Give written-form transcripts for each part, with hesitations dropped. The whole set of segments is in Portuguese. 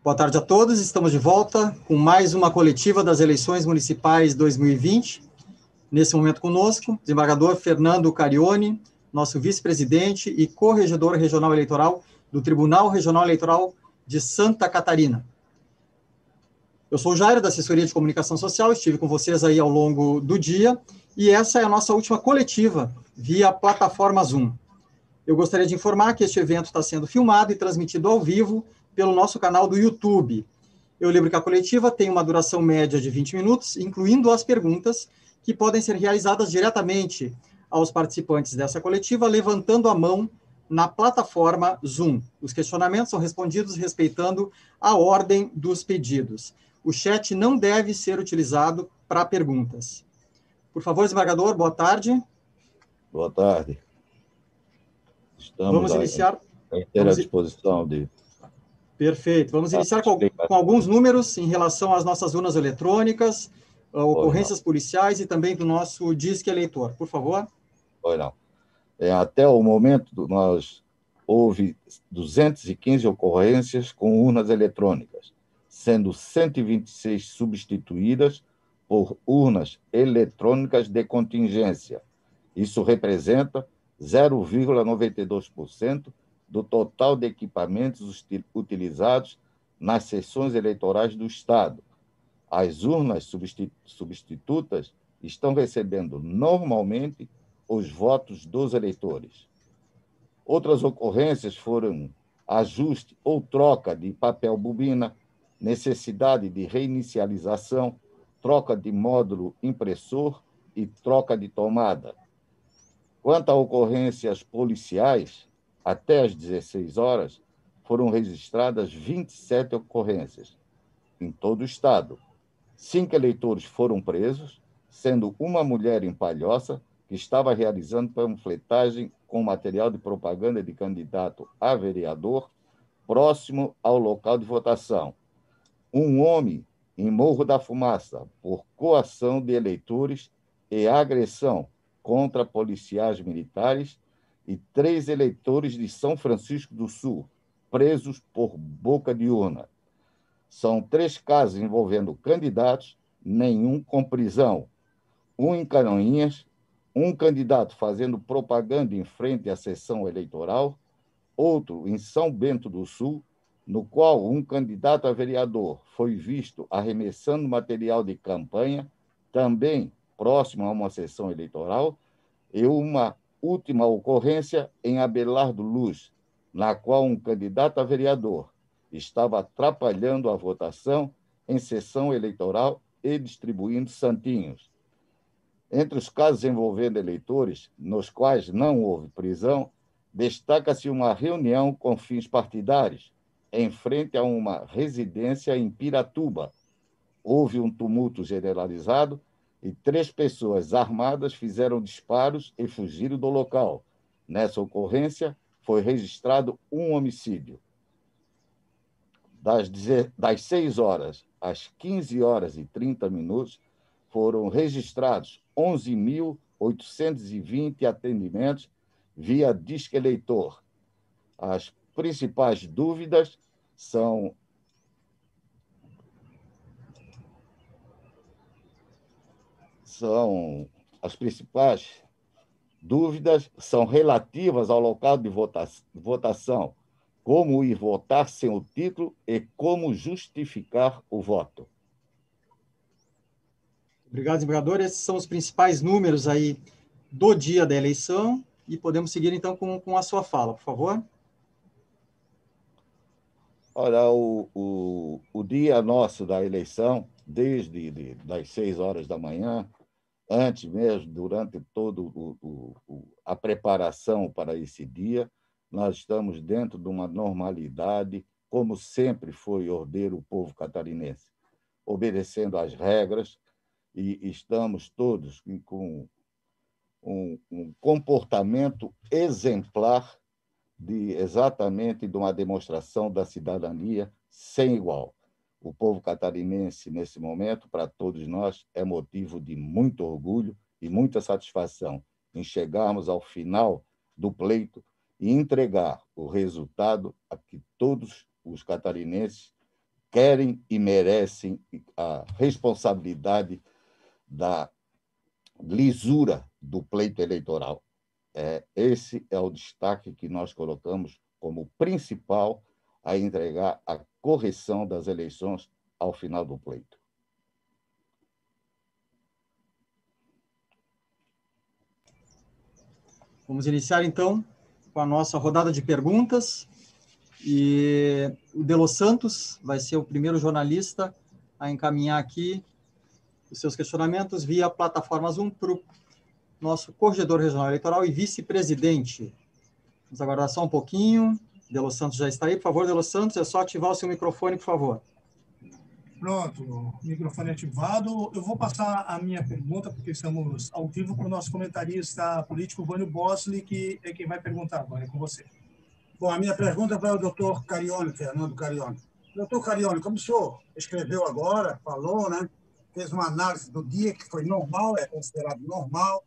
Boa tarde a todos, estamos de volta com mais uma coletiva das eleições municipais 2020. Nesse momento conosco, o desembargador Fernando Carione, nosso vice-presidente e corregedor regional eleitoral do Tribunal Regional Eleitoral de Santa Catarina. Eu sou o Jairo, da Assessoria de Comunicação Social, estive com vocês aí ao longo do dia, e essa é a nossa última coletiva via plataforma Zoom. Eu gostaria de informar que este evento está sendo filmado e transmitido ao vivo pelo nosso canal do YouTube. Eu lembro que a coletiva tem uma duração média de 20 minutos, incluindo as perguntas, que podem ser realizadas diretamente aos participantes dessa coletiva, levantando a mão na plataforma Zoom. Os questionamentos são respondidos respeitando a ordem dos pedidos. O chat não deve ser utilizado para perguntas. Por favor, desembargador, boa tarde. Boa tarde. Vamos iniciar. À inteira disposição de... Perfeito. Vamos iniciar com alguns números em relação às nossas urnas eletrônicas, ocorrências policiais e também do nosso Disque Eleitor. Por favor. Pois não. Até o momento, houve 215 ocorrências com urnas eletrônicas, sendo 126 substituídas por urnas eletrônicas de contingência. Isso representa 0,92% do total de equipamentos utilizados nas sessões eleitorais do Estado. As urnas substitutas estão recebendo normalmente os votos dos eleitores. Outras ocorrências foram ajuste ou troca de papel bobina, necessidade de reinicialização, troca de módulo impressor e troca de tomada. Quanto a ocorrências policiais, até às 16 horas, foram registradas 27 ocorrências em todo o Estado. 5 eleitores foram presos, sendo uma mulher em Palhoça, que estava realizando panfletagem com material de propaganda de candidato a vereador próximo ao local de votação. Um homem em Morro da Fumaça, por coação de eleitores e agressão contra policiais militares, e 3 eleitores de São Francisco do Sul, presos por boca de urna. São 3 casos envolvendo candidatos, nenhum com prisão. Um em Canoinhas, um candidato fazendo propaganda em frente à sessão eleitoral, outro em São Bento do Sul, no qual um candidato a vereador foi visto arremessando material de campanha, também próximo a uma sessão eleitoral, e uma última ocorrência em Abelardo Luz, na qual um candidato a vereador estava atrapalhando a votação em sessão eleitoral e distribuindo santinhos. Entre os casos envolvendo eleitores, nos quais não houve prisão, destaca-se uma reunião com fins partidários em frente a uma residência em Piratuba. Houve um tumulto generalizado e 3 pessoas armadas fizeram disparos e fugiram do local. Nessa ocorrência, foi registrado um homicídio. Das 6 horas às 15 horas e 30 minutos, foram registrados 11.820 atendimentos via Disque Eleitor. As principais dúvidas são relativas ao local de votação, como ir votar sem o título e como justificar o voto. Obrigado, desembargador. Esses são os principais números aí do dia da eleição e podemos seguir, então, com a sua fala, por favor. Olha, o dia nosso da eleição, desde das 6 horas da manhã, antes mesmo, durante toda a preparação para esse dia, nós estamos dentro de uma normalidade, como sempre foi ordeiro o povo catarinense, obedecendo às regras, e estamos todos com um comportamento exemplar exatamente de uma demonstração da cidadania sem igual. O povo catarinense, nesse momento, para todos nós, é motivo de muito orgulho e muita satisfação em chegarmos ao final do pleito e entregar o resultado a que todos os catarinenses querem e merecem a responsabilidade da lisura do pleito eleitoral. Esse é o destaque que nós colocamos como principal a entregar a correção das eleições ao final do pleito. Vamos iniciar, então, com a nossa rodada de perguntas. E o De Los Santos vai ser o primeiro jornalista a encaminhar aqui os seus questionamentos via plataforma Zoom para o nosso corregedor regional eleitoral e vice-presidente. Vamos aguardar só um pouquinho. De Los Santos já está aí. Por favor, De Los Santos, é só ativar o seu microfone, por favor. Pronto, microfone ativado. Eu vou passar a minha pergunta, porque estamos ao vivo para o nosso comentarista político, Vânio Bosli, que é quem vai perguntar. Vânio, é com você. Bom, a minha pergunta é para o doutor Carione, Fernando Carione. Doutor Carione, como o senhor escreveu agora, falou, né? Fez uma análise do dia que foi normal, é considerado normal,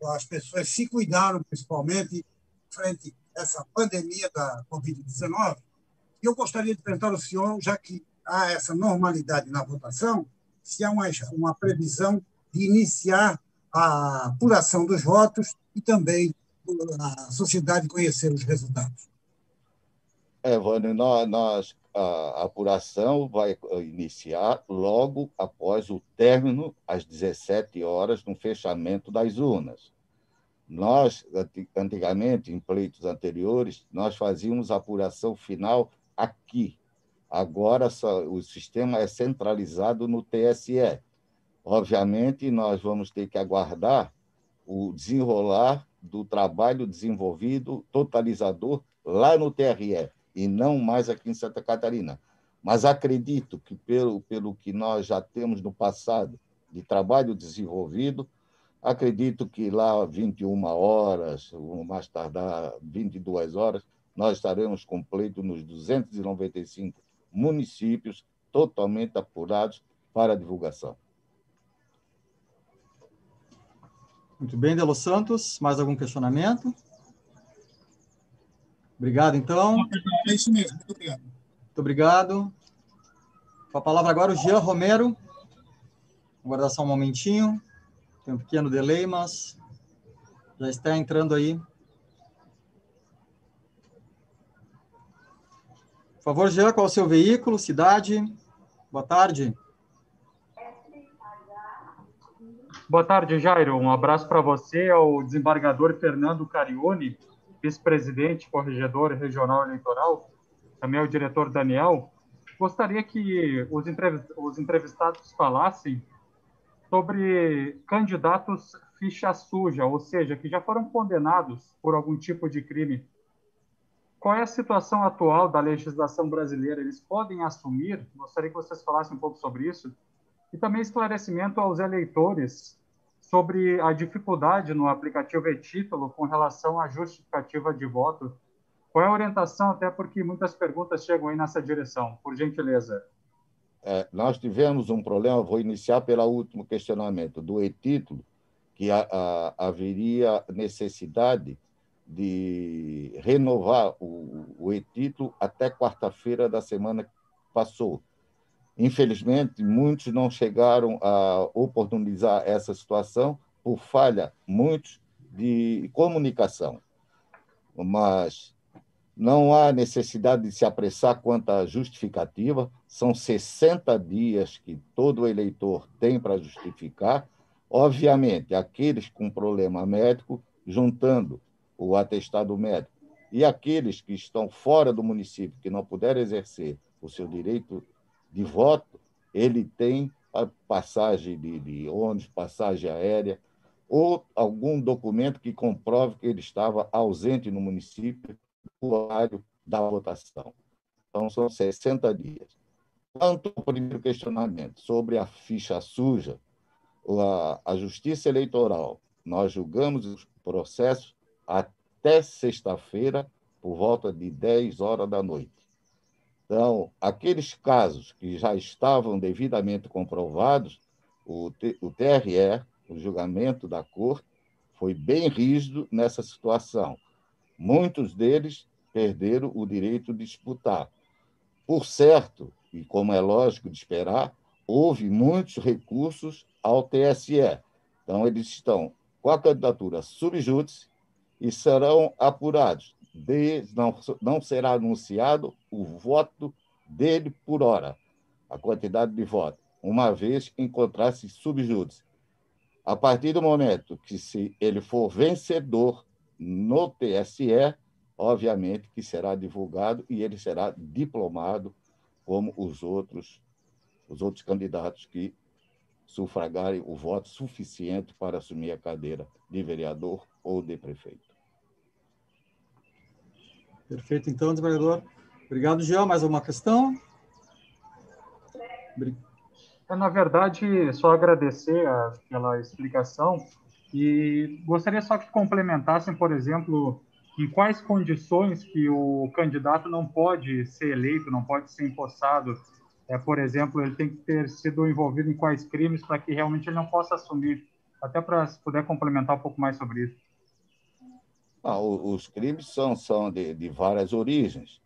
as pessoas se cuidaram, principalmente, frente a essa pandemia da Covid-19. E eu gostaria de perguntar ao senhor, já que há essa normalidade na votação, se há uma previsão de iniciar a apuração dos votos e também a sociedade conhecer os resultados. Vânia, a apuração vai iniciar logo após o término, às 17 horas, no fechamento das urnas. Nós, antigamente, em pleitos anteriores, nós fazíamos a apuração final aqui. Agora, o sistema é centralizado no TSE. Obviamente, nós vamos ter que aguardar o desenrolar do trabalho desenvolvido, totalizador, lá no TRE, e não mais aqui em Santa Catarina. Mas acredito que, pelo que nós já temos no passado de trabalho desenvolvido, acredito que lá 21 horas, ou mais tardar 22 horas, nós estaremos completos nos 295 municípios totalmente apurados para a divulgação. Muito bem, De Los Santos. Mais algum questionamento? Obrigado, então. É isso mesmo, muito obrigado. Muito obrigado. Com a palavra agora o Jean Romero. Vou aguardar só um momentinho. Tem um pequeno delay, mas já está entrando aí. Por favor, Jean, qual é o seu veículo, cidade? Boa tarde. Boa tarde, Jairo. Um abraço para você, ao desembargador Fernando Carione, vice-presidente, corregedor regional eleitoral, também ao diretor Daniel. Gostaria que os entrevistados falassem sobre candidatos ficha suja, ou seja, que já foram condenados por algum tipo de crime. Qual é a situação atual da legislação brasileira? Eles podem assumir? Gostaria que vocês falassem um pouco sobre isso. E também esclarecimento aos eleitores sobre a dificuldade no aplicativo e-Título com relação à justificativa de voto. Qual é a orientação, até porque muitas perguntas chegam aí nessa direção, por gentileza. Nós tivemos um problema, vou iniciar pelo último questionamento, do e-Título, que haveria necessidade de renovar o e-Título até quarta-feira da semana que passou. Infelizmente, muitos não chegaram a oportunizar essa situação por falha, muitos, de comunicação. Mas não há necessidade de se apressar quanto à justificativa. São 60 dias que todo eleitor tem para justificar. Obviamente, aqueles com problema médico, juntando o atestado médico, e aqueles que estão fora do município, que não puderam exercer o seu direito de voto, ele tem a passagem de ônibus, passagem aérea, ou algum documento que comprove que ele estava ausente no município no horário da votação. Então, são 60 dias. Quanto ao primeiro questionamento sobre a ficha suja, a Justiça Eleitoral, nós julgamos os processos até sexta-feira, por volta de 10 horas da noite. Então, aqueles casos que já estavam devidamente comprovados, o TRE, o julgamento da Corte, foi bem rígido nessa situação. Muitos deles perderam o direito de disputar. Por certo, e como é lógico de esperar, houve muitos recursos ao TSE. Então, eles estão com a candidatura subjúdice e serão apurados. Não será anunciado o voto dele por hora, a quantidade de votos, uma vez encontrar-se subjúdice. A partir do momento que, se ele for vencedor no TSE, obviamente que será divulgado e ele será diplomado como os outros candidatos que sufragarem o voto suficiente para assumir a cadeira de vereador ou de prefeito. Perfeito, então, desembargador. Obrigado, Jean. Mais alguma questão? Na verdade, só agradecer pela explicação e gostaria só que complementassem, por exemplo, em quais condições que o candidato não pode ser eleito, não pode ser empossado. Por exemplo, ele tem que ter sido envolvido em quais crimes para que realmente ele não possa assumir. Até para se puder complementar um pouco mais sobre isso. Os crimes são de várias origens,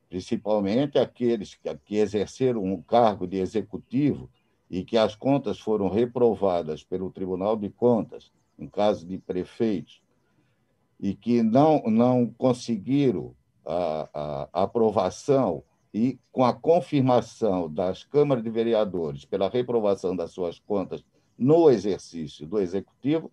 principalmente aqueles que exerceram um cargo de executivo e que as contas foram reprovadas pelo Tribunal de Contas, em caso de prefeitos, e que não conseguiram a aprovação e com a confirmação das câmaras de vereadores pela reprovação das suas contas no exercício do Executivo,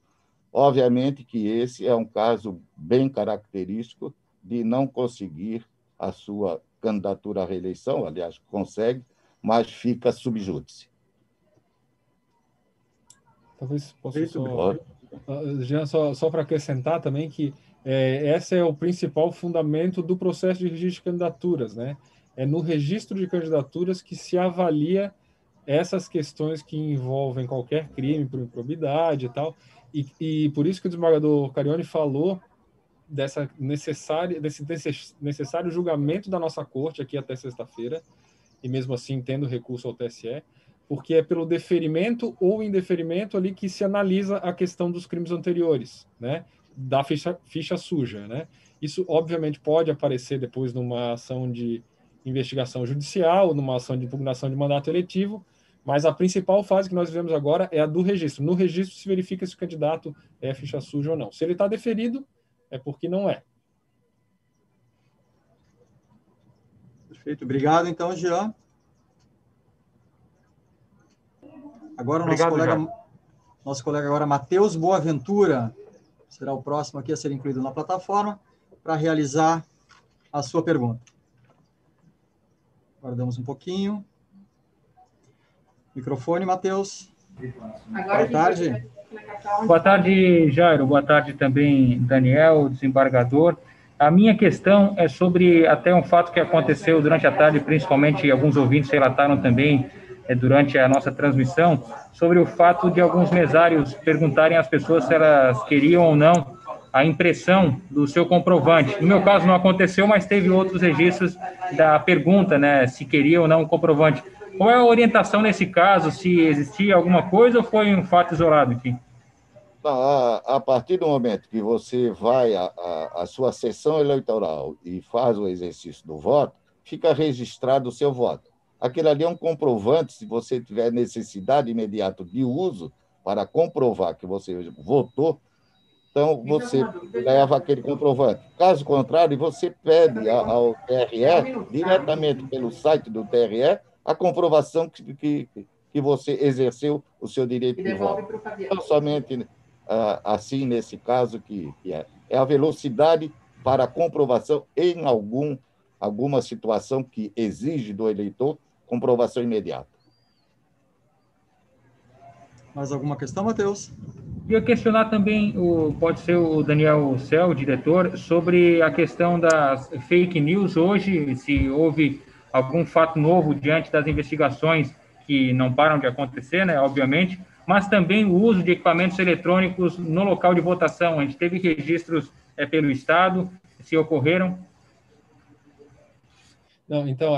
obviamente que esse é um caso bem característico de não conseguir a sua candidatura à reeleição, aliás, consegue, mas fica subjúdice. Talvez possa Jean, só para acrescentar também que esse é o principal fundamento do processo de registro de candidaturas, né? É no registro de candidaturas que se avalia essas questões que envolvem qualquer crime por improbidade e tal, e por isso que o desembargador Carione falou desse necessário julgamento da nossa corte aqui até sexta-feira, e mesmo assim tendo recurso ao TSE, porque é pelo deferimento ou indeferimento ali que se analisa a questão dos crimes anteriores, né? Da ficha suja, né? Isso, obviamente, pode aparecer depois numa ação de investigação judicial, numa ação de impugnação de mandato eletivo, mas a principal fase que nós vivemos agora é a do registro. No registro se verifica se o candidato é ficha suja ou não. Se ele está deferido, é porque não é. Perfeito. Obrigado, então, Jean. Agora, nosso colega agora, Matheus Boaventura, será o próximo aqui a ser incluído na plataforma para realizar a sua pergunta. Aguardamos um pouquinho. Microfone, Matheus. Boa tarde. Boa tarde, Jairo. Boa tarde também, Daniel, desembargador. A minha questão é sobre até um fato que aconteceu durante a tarde, principalmente alguns ouvintes relataram também durante a nossa transmissão, sobre o fato de alguns mesários perguntarem às pessoas se elas queriam ou não a impressão do seu comprovante. No meu caso não aconteceu, mas teve outros registros da pergunta, né, se queria ou não o comprovante. Qual é a orientação nesse caso? Se existia alguma coisa ou foi um fato isolado aqui? A partir do momento que você vai à sua sessão eleitoral e faz o exercício do voto, fica registrado o seu voto. Aquilo ali é um comprovante, se você tiver necessidade imediata de uso para comprovar que você votou, então você leva aquele comprovante. Caso contrário, você pede ao TRE, diretamente pelo site do TRE, a comprovação que você exerceu o seu direito de voto. Não somente assim, nesse caso, que é a velocidade para a comprovação em alguma situação que exige do eleitor comprovação imediata. Mais alguma questão, Matheus? Queria questionar também, pode ser o Daniel Cel, o diretor, sobre a questão das fake news hoje, se houve algum fato novo diante das investigações que não param de acontecer, né, obviamente, mas também o uso de equipamentos eletrônicos no local de votação. A gente teve registros pelo Estado, se ocorreram. Não, então,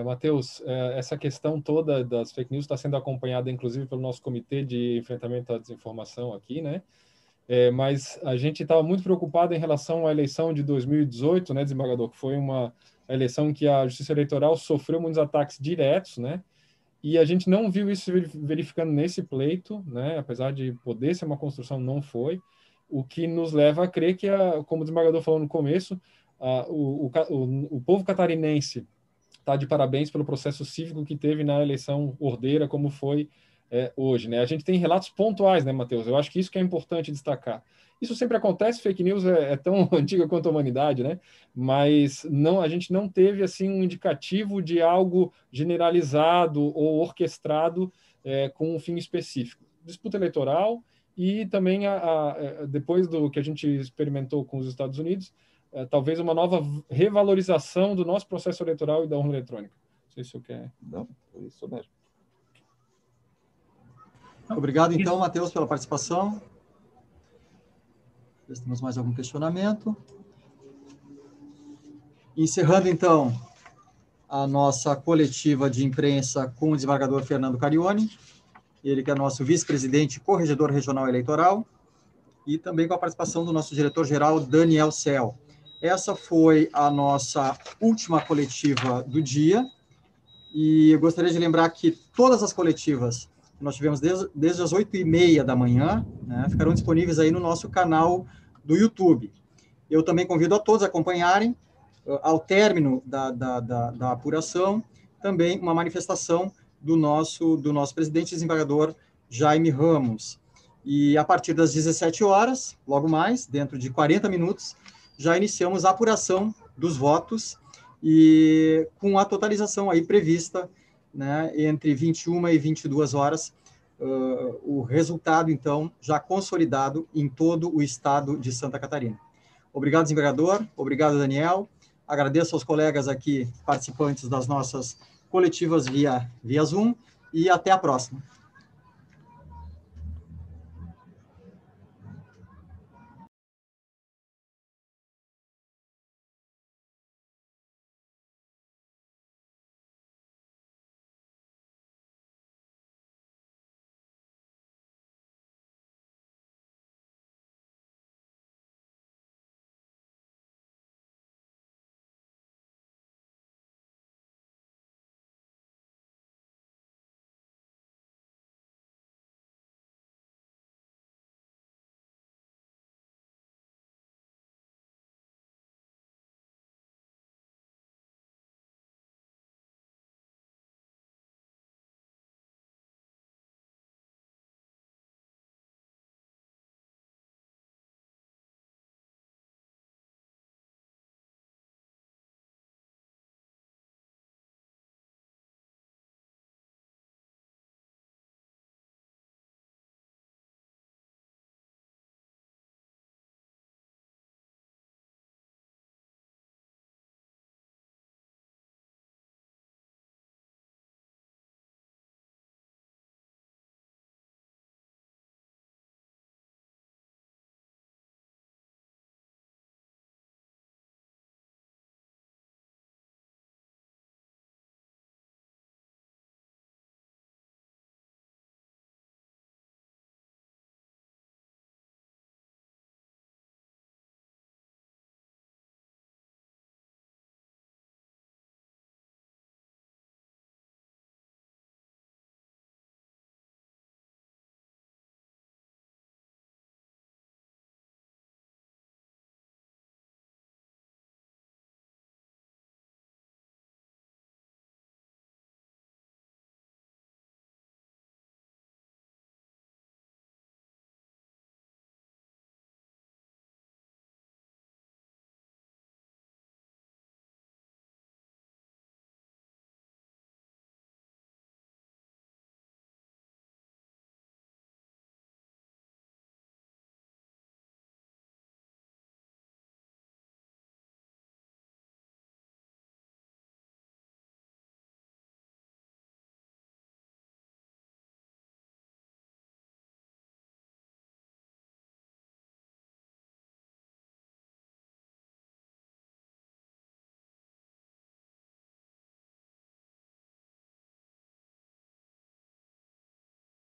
Matheus, essa questão toda das fake news está sendo acompanhada, inclusive, pelo nosso Comitê de Enfrentamento à Desinformação aqui, né? mas a gente estava muito preocupado em relação à eleição de 2018, né, desembargador, que foi uma eleição em que a Justiça Eleitoral sofreu muitos ataques diretos, né, e a gente não viu isso verificando nesse pleito, né, apesar de poder ser uma construção, não foi, o que nos leva a crer que, como o desembargador falou no começo, o povo catarinense está de parabéns pelo processo cívico que teve na eleição ordeira, como foi hoje, né? A gente tem relatos pontuais, né, Matheus? Eu acho que isso que é importante destacar. Isso sempre acontece, fake news é tão antiga quanto a humanidade, né? Mas a gente não teve assim um indicativo de algo generalizado ou orquestrado com um fim específico. Disputa eleitoral e também depois do que a gente experimentou com os Estados Unidos, talvez uma nova revalorização do nosso processo eleitoral e da urna eletrônica. Não sei se eu quero. Não, é isso mesmo. Obrigado, então, Matheus, pela participação. Temos mais algum questionamento? Encerrando, então, a nossa coletiva de imprensa com o desembargador Fernando Carione, ele que é nosso vice-presidente e corregedor regional eleitoral, e também com a participação do nosso diretor-geral, Daniel Cel. Essa foi a nossa última coletiva do dia, e eu gostaria de lembrar que todas as coletivas que nós tivemos desde as 8h30 da manhã, né, ficarão disponíveis aí no nosso canal do YouTube. Eu também convido a todos a acompanharem, ao término da apuração, também uma manifestação do nosso presidente desembargador Jaime Ramos. E a partir das 17 horas, logo mais, dentro de 40 minutos, já iniciamos a apuração dos votos e com a totalização aí prevista, né, entre 21 e 22 horas, o resultado, então, já consolidado em todo o estado de Santa Catarina. Obrigado, desembargador. Obrigado, Daniel. Agradeço aos colegas aqui, participantes das nossas coletivas via Zoom, e até a próxima.